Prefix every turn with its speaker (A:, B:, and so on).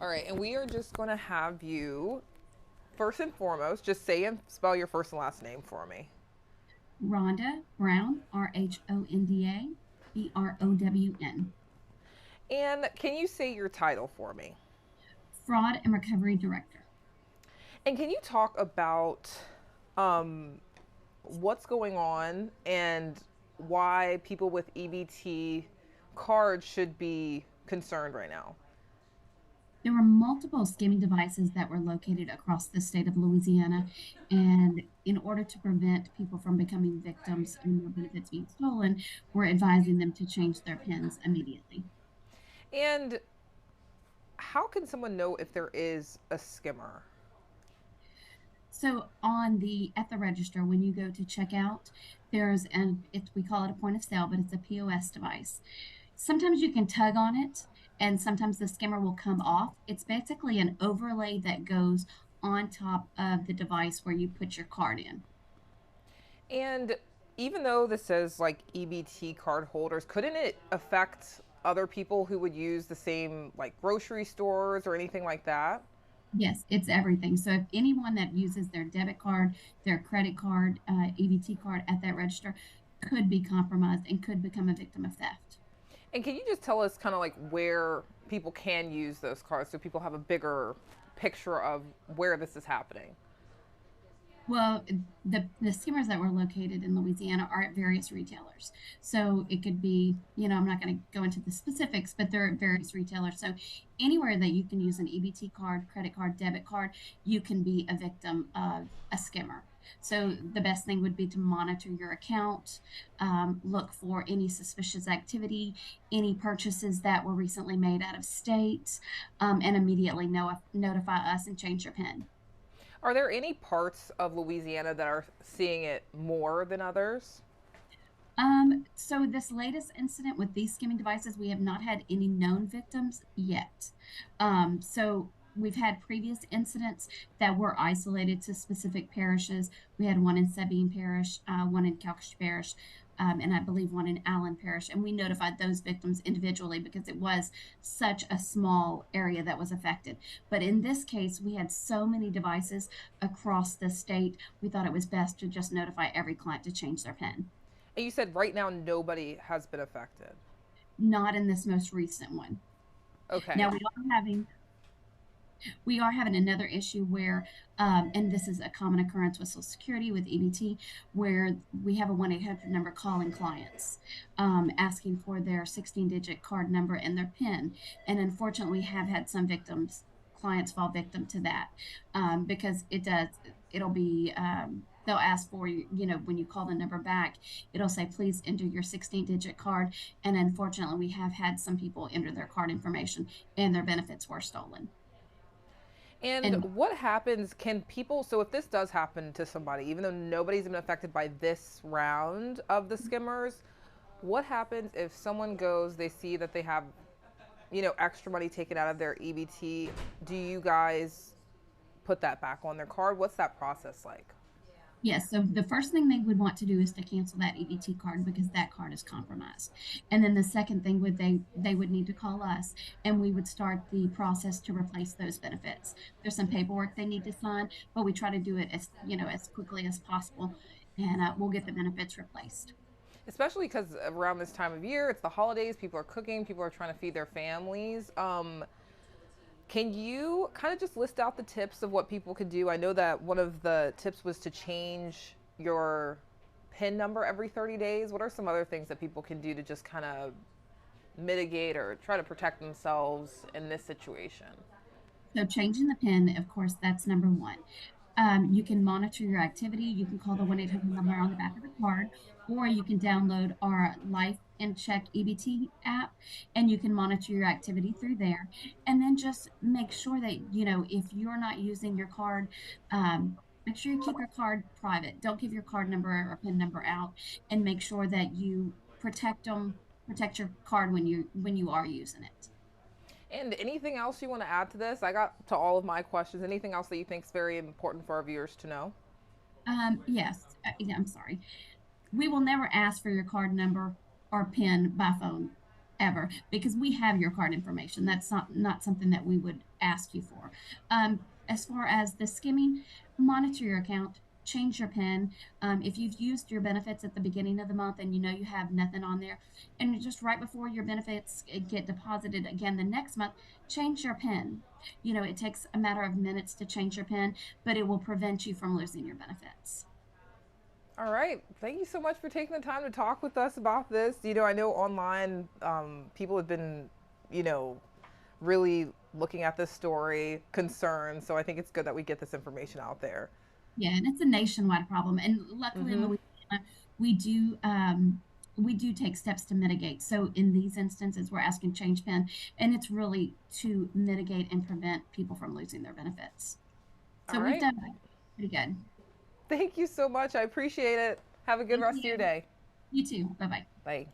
A: All right, and we are just going to have you, first and foremost, just say and spell your first and last name for me.
B: Rhonda Brown, RHONDA BROWN.
A: And can you say your title for me?
B: Fraud and Recovery Director.
A: And can you talk about um, what's going on and why people with EBT cards should be concerned right now?
B: There were multiple skimming devices that were located across the state of Louisiana. And in order to prevent people from becoming victims and their benefits being stolen, we're advising them to change their PINs immediately.
A: And how can someone know if there is a skimmer?
B: So at the register, when you go to checkout, we call it a point of sale, but it's a POS device. Sometimes you can tug on it and sometimes the skimmer will come off. It's basically an overlay that goes on top of the device where you put your card in.
A: And even though this says like EBT card holders, couldn't it affect other people who would use the same like grocery stores or anything like that?
B: Yes, it's everything. So if anyone that uses their debit card, their credit card, EBT card at that register could be compromised and could become a victim of theft.
A: And can you just tell us kind of like where people can use those cards so people have a bigger picture of where this is happening?
B: Well, the skimmers that were located in Louisiana are at various retailers. So it could be, I'm not going to go into the specifics, but they're at various retailers. So anywhere that you can use an EBT card, credit card, debit card, you can be a victim of a skimmer. So the best thing would be to monitor your account, look for any suspicious activity, any purchases that were recently made out of state, and immediately notify us and change your PIN.
A: Are there any parts of Louisiana that are seeing it more than others?
B: So this latest incident with these skimming devices, we have not had any known victims yet. So we've had previous incidents that were isolated to specific parishes. We had one in Sabine Parish, one in Calcasieu Parish, and I believe one in Allen Parish. And we notified those victims individually because it was such a small area that was affected. But in this case, we had so many devices across the state, we thought it was best to just notify every client to change their PIN.
A: And you said right now nobody has been affected.
B: Not in this most recent one.
A: Okay.
B: Now we are having another issue where, and this is a common occurrence with Social Security with EBT, where we have a 1-800 number calling clients, asking for their 16-digit card number and their PIN. And unfortunately, we have had some clients fall victim to that, because it'll be, they'll ask for when you call the number back, it'll say, please enter your 16-digit card. And unfortunately, we have had some people enter their card information and their benefits were stolen.
A: And
B: And
A: what happens? Can people, so if this does happen to somebody, even though nobody's been affected by this round of the skimmers, what happens if someone goes, they see that they have, extra money taken out of their EBT? Do you guys put that back on their card? What's that process like?
B: yes, so the first thing they would want to do is to cancel that EBT card because that card is compromised. And then the second thing would they would need to call us and we would start the process to replace those benefits. There's some paperwork they need to sign, but we try to do it as quickly as possible, and we'll get the benefits replaced.
A: Especially because around this time of year, it's the holidays, people are cooking, people are trying to feed their families. Can you kind of just list out the tips of what people could do? I know that one of the tips was to change your PIN number every 30 days. What are some other things that people can do to just kind of mitigate or try to protect themselves in this situation?
B: So changing the PIN, of course, that's number one. You can monitor your activity. You can call the 1-800 number on the back of the card, or you can download our Life and Check EBT app, and you can monitor your activity through there. And then just make sure that, if you're not using your card, make sure you keep your card private. Don't give your card number or PIN number out, and make sure that you protect your card when you are using it.
A: And anything else you want to add to this? I got to all of my questions. Anything else that you think is very important for our viewers to know?
B: Yes, yeah, I'm sorry. We will never ask for your card number or PIN by phone. ever, because we have your card information. That's not something that we would ask you for. As far as the skimming, monitor your account, change your PIN. If you've used your benefits at the beginning of the month and you know you have nothing on there, and just right before your benefits get deposited again the next month, change your PIN. You know, it takes a matter of minutes to change your PIN, but it will prevent you from losing your benefits.
A: All right. Thank you so much for taking the time to talk with us about this. I know online people have been, you know, really looking at this story, concerned. So I think it's good that we get this information out there.
B: Yeah, and it's a nationwide problem. And luckily in
A: Mm-hmm.
B: Louisiana, we do we do take steps to mitigate. So in these instances, we're asking change PIN, and it's really to mitigate and prevent people from losing their benefits.
A: All
B: So we've
A: right.
B: done pretty good.
A: Thank you so much. I appreciate it. Have a good
B: Thank
A: rest of your
B: you.
A: day.
B: You too. Bye bye.
A: Bye.